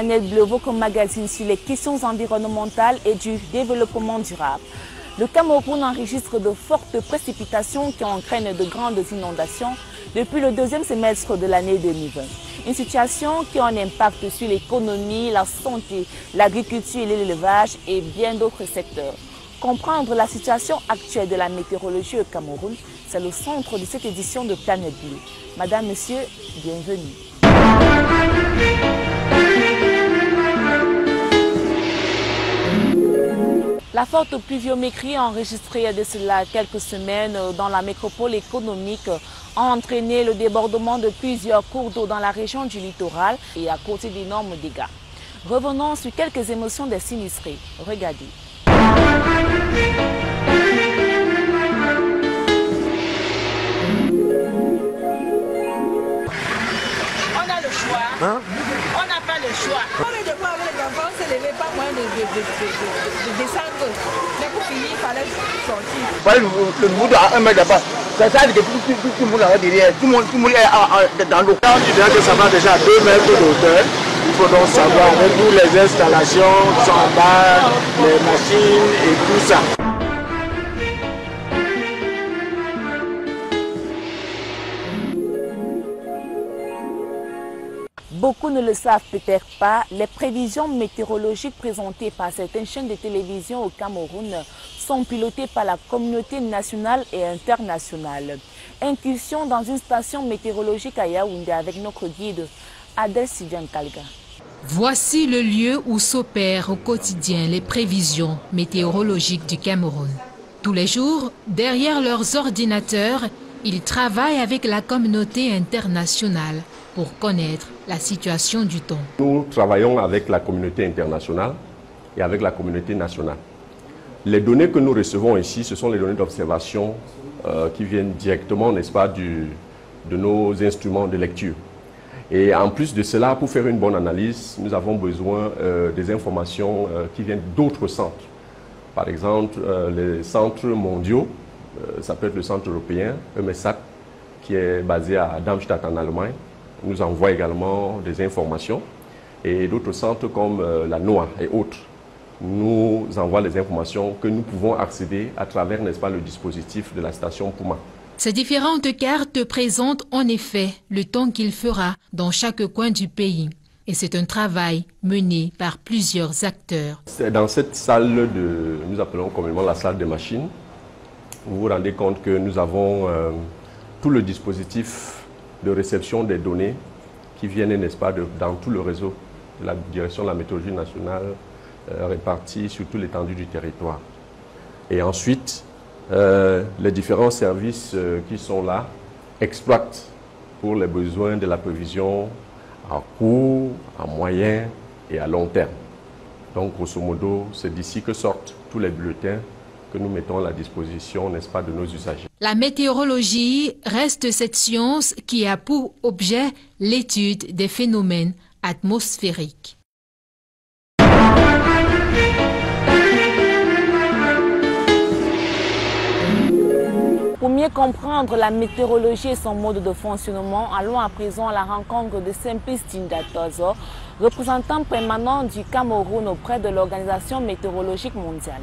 Planète Bleue, votre magazine sur les questions environnementales et du développement durable. Le Cameroun enregistre de fortes précipitations qui entraînent de grandes inondations depuis le deuxième semestre de l'année 2020. Une situation qui a un impact sur l'économie, la santé, l'agriculture et l'élevage et bien d'autres secteurs. Comprendre la situation actuelle de la météorologie au Cameroun, c'est le centre de cette édition de Planète Bleue. Madame, Monsieur, bienvenue. La forte pluviométrie enregistrée il y a de cela quelques semaines dans la métropole économique a entraîné le débordement de plusieurs cours d'eau dans la région du littoral et a causé d'énormes dégâts. Revenons sur quelques émotions des sinistrés. Regardez. On a le choix. Hein? On n'a pas le choix. On est de voir avec les enfants, on ne se levait pas moyen de descendre. Mais pour finir, il fallait sortir. Voilà le monde à 1 mètre là-bas. Ça veut dire que tout le monde est derrière. Tout le monde est dans l'eau. Quand tu dirais que ça va déjà à 2 mètres de hauteur, il faut donc savoir avec toutes les installations qui sont en bas, les machines et tout ça. Beaucoup ne le savent peut-être pas, les prévisions météorologiques présentées par certaines chaînes de télévision au Cameroun sont pilotées par la communauté nationale et internationale. Incursion dans une station météorologique à Yaoundé avec notre guide Adel Sidian Kalga. Voici le lieu où s'opèrent au quotidien les prévisions météorologiques du Cameroun. Tous les jours, derrière leurs ordinateurs, ils travaillent avec la communauté internationale pour connaître la situation du temps. Nous travaillons avec la communauté internationale et avec la communauté nationale. Les données que nous recevons ici, ce sont les données d'observation qui viennent directement, n'est-ce pas, de nos instruments de lecture. Et en plus de cela, pour faire une bonne analyse, nous avons besoin des informations qui viennent d'autres centres. Par exemple, les centres mondiaux, ça peut être le centre européen, EMESAT, qui est basé à Darmstadt en Allemagne, nous envoie également des informations. Et d'autres centres comme la NOAA et autres nous envoient les informations que nous pouvons accéder à travers, n'est-ce pas, le dispositif de la station Puma. Ces différentes cartes présentent en effet le temps qu'il fera dans chaque coin du pays. Et c'est un travail mené par plusieurs acteurs. C'est dans cette salle nous appelons communément la salle des machines. Vous vous rendez compte que nous avons tout le dispositif de réception des données qui viennent, n'est-ce pas, dans tout le réseau de la direction de la météorologie nationale répartie sur toute l'étendue du territoire. Et ensuite, les différents services qui sont là exploitent pour les besoins de la prévision à court, à moyen et à long terme. Donc, grosso modo, c'est d'ici que sortent tous les bulletins que nous mettons à la disposition, n'est-ce pas, de nos usagers. La météorologie reste cette science qui a pour objet l'étude des phénomènes atmosphériques. Pour mieux comprendre la météorologie et son mode de fonctionnement, allons à présent à la rencontre de Simplice Tindatozo, représentant permanent du Cameroun auprès de l'Organisation météorologique mondiale.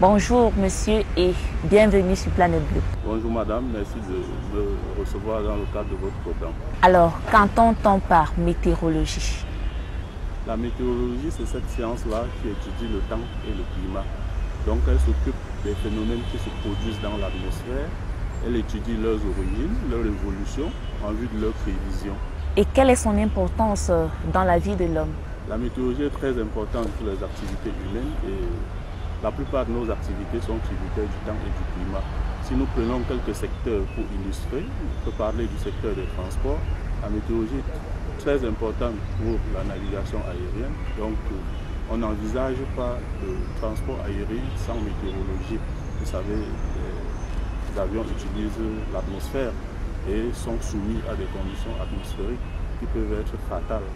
Bonjour monsieur et bienvenue sur Planète Bleue. Bonjour madame, merci de me recevoir dans le cadre de votre programme. Alors, qu'entend-on par météorologie? La météorologie, c'est cette science-là qui étudie le temps et le climat. Donc elle s'occupe des phénomènes qui se produisent dans l'atmosphère. Elle étudie leurs origines, leur évolution en vue de leur prévision. Et quelle est son importance dans la vie de l'homme? La météorologie est très importante pour les activités humaines et la plupart de nos activités sont tributaires du temps et du climat. Si nous prenons quelques secteurs pour illustrer, on peut parler du secteur des transports. La météorologie est très importante pour la navigation aérienne. Donc, on n'envisage pas de transport aérien sans météorologie. Vous savez, les avions utilisent l'atmosphère et sont soumis à des conditions atmosphériques qui peuvent être fatales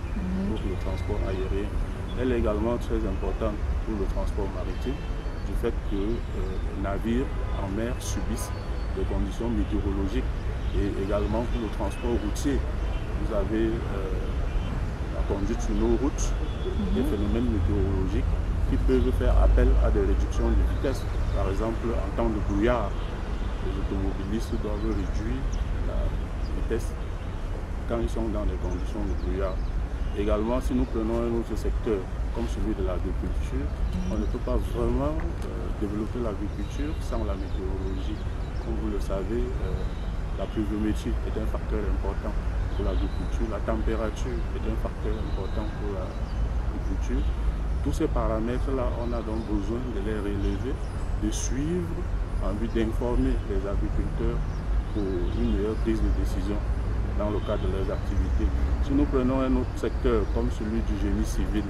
pour le transport aérien. Elle est également très importante pour le transport maritime, du fait que les navires en mer subissent des conditions météorologiques Et également pour le transport routier, vous avez la conduite sur nos routes, des phénomènes météorologiques qui peuvent faire appel à des réductions de vitesse. Par exemple, en temps de brouillard, les automobilistes doivent réduire la vitesse quand ils sont dans des conditions de brouillard. Également, si nous prenons un autre secteur, comme celui de l'agriculture, on ne peut pas vraiment développer l'agriculture sans la météorologie. Comme vous le savez, la pluviométrie est un facteur important pour l'agriculture, la température est un facteur important pour l'agriculture. Tous ces paramètres-là, on a donc besoin de les relever, de suivre en vue d'informer les agriculteurs pour une meilleure prise de décision dans le cadre de leurs activités. Si nous prenons un autre secteur comme celui du génie civil,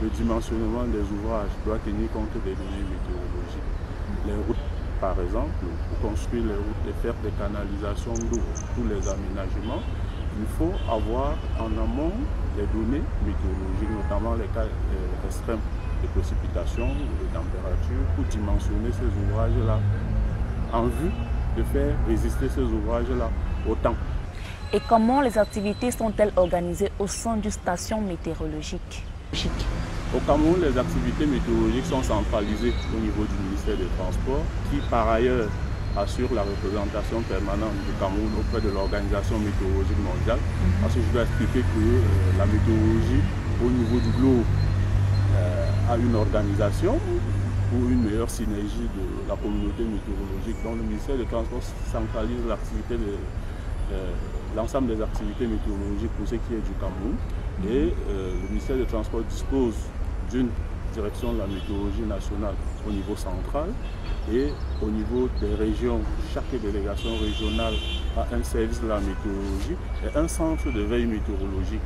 le dimensionnement des ouvrages doit tenir compte des données météorologiques. Les routes, par exemple, pour construire les routes et faire des canalisations d'eau, tous les aménagements, il faut avoir en amont les données météorologiques, notamment les cas extrêmes de précipitations, de température, pour dimensionner ces ouvrages-là en vue de faire résister ces ouvrages-là au temps. Et comment les activités sont-elles organisées au sein d'une station météorologique? Au Cameroun, les activités météorologiques sont centralisées au niveau du ministère des Transports, qui par ailleurs assure la représentation permanente du Cameroun auprès de l'Organisation météorologique mondiale. Parce que je dois expliquer que la météorologie au niveau du globe a une organisation pour une meilleure synergie de la communauté météorologique. Donc le ministère des Transports centralise l'activité de l'ensemble des activités météorologiques pour ce qui est du Cameroun. Et le ministère des Transports dispose d'une direction de la météorologie nationale au niveau central et au niveau des régions. Chaque délégation régionale a un service de la météorologie et un centre de veille météorologique.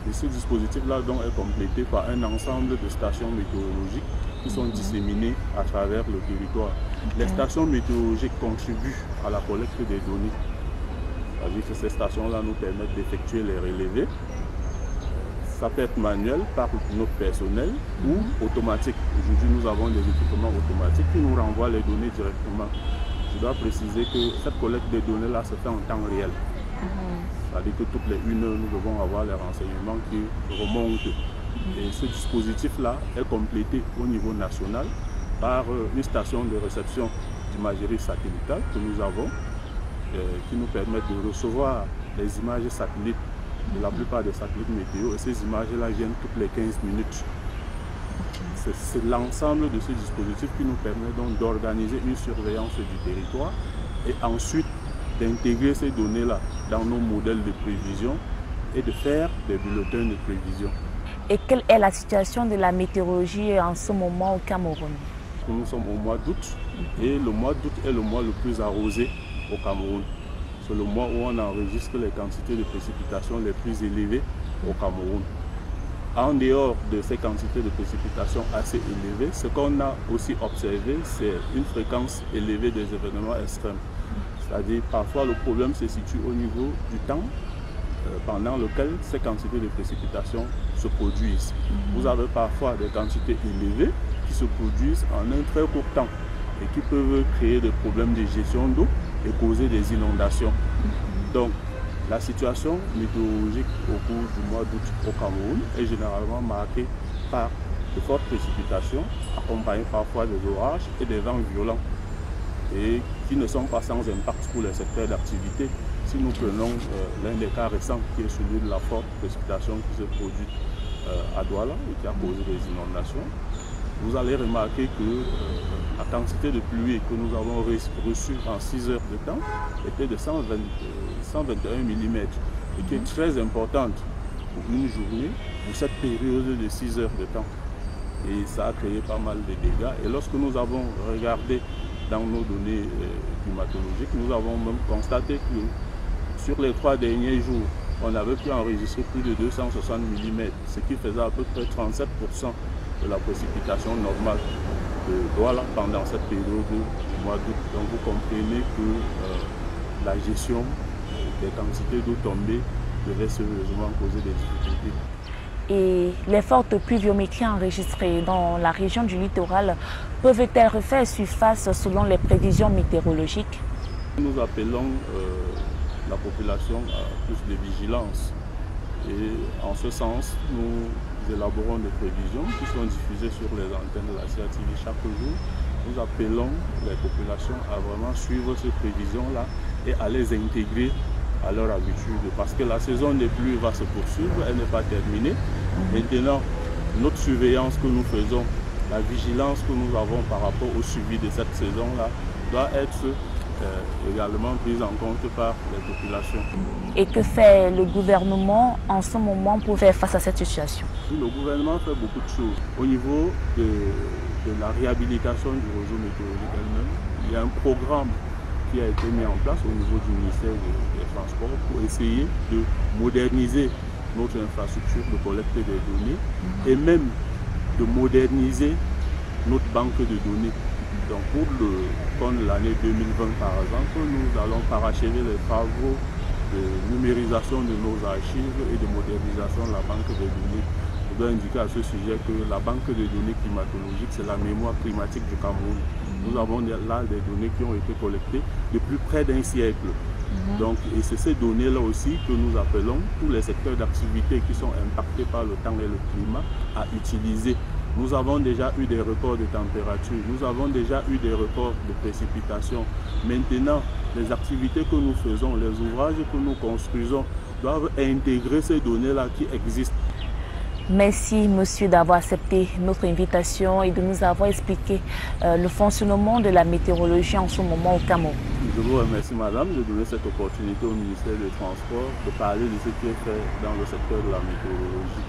Et ce dispositif-là donc est complété par un ensemble de stations météorologiques qui sont disséminées à travers le territoire. Les stations météorologiques contribuent à la collecte des données. C'est-à-dire que ces stations-là nous permettent d'effectuer les relevés. Ça peut être manuel par notre personnel ou automatique. Aujourd'hui, nous avons des équipements automatiques qui nous renvoient les données directement. Je dois préciser que cette collecte des données-là se fait en temps réel. C'est-à-dire que toutes les 1 heure, nous devons avoir les renseignements qui remontent. Et ce dispositif-là est complété au niveau national par une station de réception d'imagerie satellitale que nous avons, qui nous permettent de recevoir les images satellites de la plupart des satellites météo. Et ces images-là viennent toutes les 15 minutes. C'est l'ensemble de ce dispositif qui nous permet donc d'organiser une surveillance du territoire et ensuite d'intégrer ces données-là dans nos modèles de prévision et de faire des bulletins de prévision. Et quelle est la situation de la météorologie en ce moment au Cameroun? Nous sommes au mois d'août et le mois d'août est le mois le plus arrosé au Cameroun. C'est le mois où on enregistre les quantités de précipitations les plus élevées au Cameroun. En dehors de ces quantités de précipitations assez élevées, ce qu'on a aussi observé, c'est une fréquence élevée des événements extrêmes. C'est-à-dire parfois le problème se situe au niveau du temps pendant lequel ces quantités de précipitations se produisent. Vous avez parfois des quantités élevées qui se produisent en un très court temps et qui peuvent créer des problèmes de gestion d'eau et causer des inondations. Donc, la situation météorologique au cours du mois d'août au Cameroun est généralement marquée par de fortes précipitations, accompagnées parfois des orages et des vents violents, et qui ne sont pas sans impact pour les secteurs d'activité. Si nous prenons l'un des cas récents, qui est celui de la forte précipitation qui se produit à Douala et qui a causé des inondations, vous allez remarquer que la quantité de pluie que nous avons reçue en 6 heures de temps était de 121 mm et qui est très importante pour une journée, pour cette période de 6 heures de temps. Et ça a créé pas mal de dégâts. Et lorsque nous avons regardé dans nos données climatologiques, nous avons même constaté que sur les 3 derniers jours, on avait pu enregistrer plus de 260 mm, ce qui faisait à peu près 37% de la précipitation normale de Douala pendant cette période du mois d'août. Donc vous comprenez que la gestion des quantités d'eau tombée devait sérieusement causer des difficultés. Et les fortes pluviométries enregistrées dans la région du littoral peuvent-elles refaire surface selon les prévisions météorologiques? Nous appelons la population à plus de vigilance. Et en ce sens, nous élaborons des prévisions qui sont diffusées sur les antennes de la CATV chaque jour. Nous appelons les populations à vraiment suivre ces prévisions-là et à les intégrer à leur habitude. Parce que la saison des pluies va se poursuivre, elle n'est pas terminée. Maintenant, notre surveillance que nous faisons, la vigilance que nous avons par rapport au suivi de cette saison-là, doit être également prise en compte par les populations. Et que fait le gouvernement en ce moment pour faire face à cette situation? Le gouvernement fait beaucoup de choses. Au niveau de la réhabilitation du réseau météorologique elle-même, il y a un programme qui a été mis en place au niveau du ministère des Transports pour essayer de moderniser notre infrastructure de collecte des données et même de moderniser notre banque de données. Donc pour l'année 2020 par exemple, nous allons parachever les travaux de numérisation de nos archives et de modernisation de la banque de données. Je dois indiquer à ce sujet que la banque de données climatologiques, c'est la mémoire climatique du Cameroun. Nous avons là des données qui ont été collectées depuis près d'un siècle. Donc, et c'est ces données-là aussi que nous appelons tous les secteurs d'activité qui sont impactés par le temps et le climat à utiliser. Nous avons déjà eu des records de température, nous avons déjà eu des records de précipitations. Maintenant, les activités que nous faisons, les ouvrages que nous construisons doivent intégrer ces données-là qui existent. Merci, monsieur, d'avoir accepté notre invitation et de nous avoir expliqué le fonctionnement de la météorologie en ce moment au Cameroun. Je vous remercie, madame, de donner cette opportunité au ministère des Transports de parler de ce qui est fait dans le secteur de la météorologie.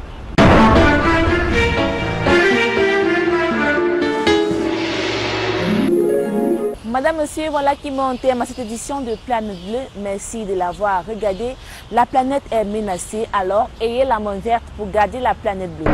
Madame, monsieur, voilà qui met un terme à cette édition de Planète Bleue. Merci de l'avoir regardé. La planète est menacée, alors ayez la main verte pour garder la planète bleue.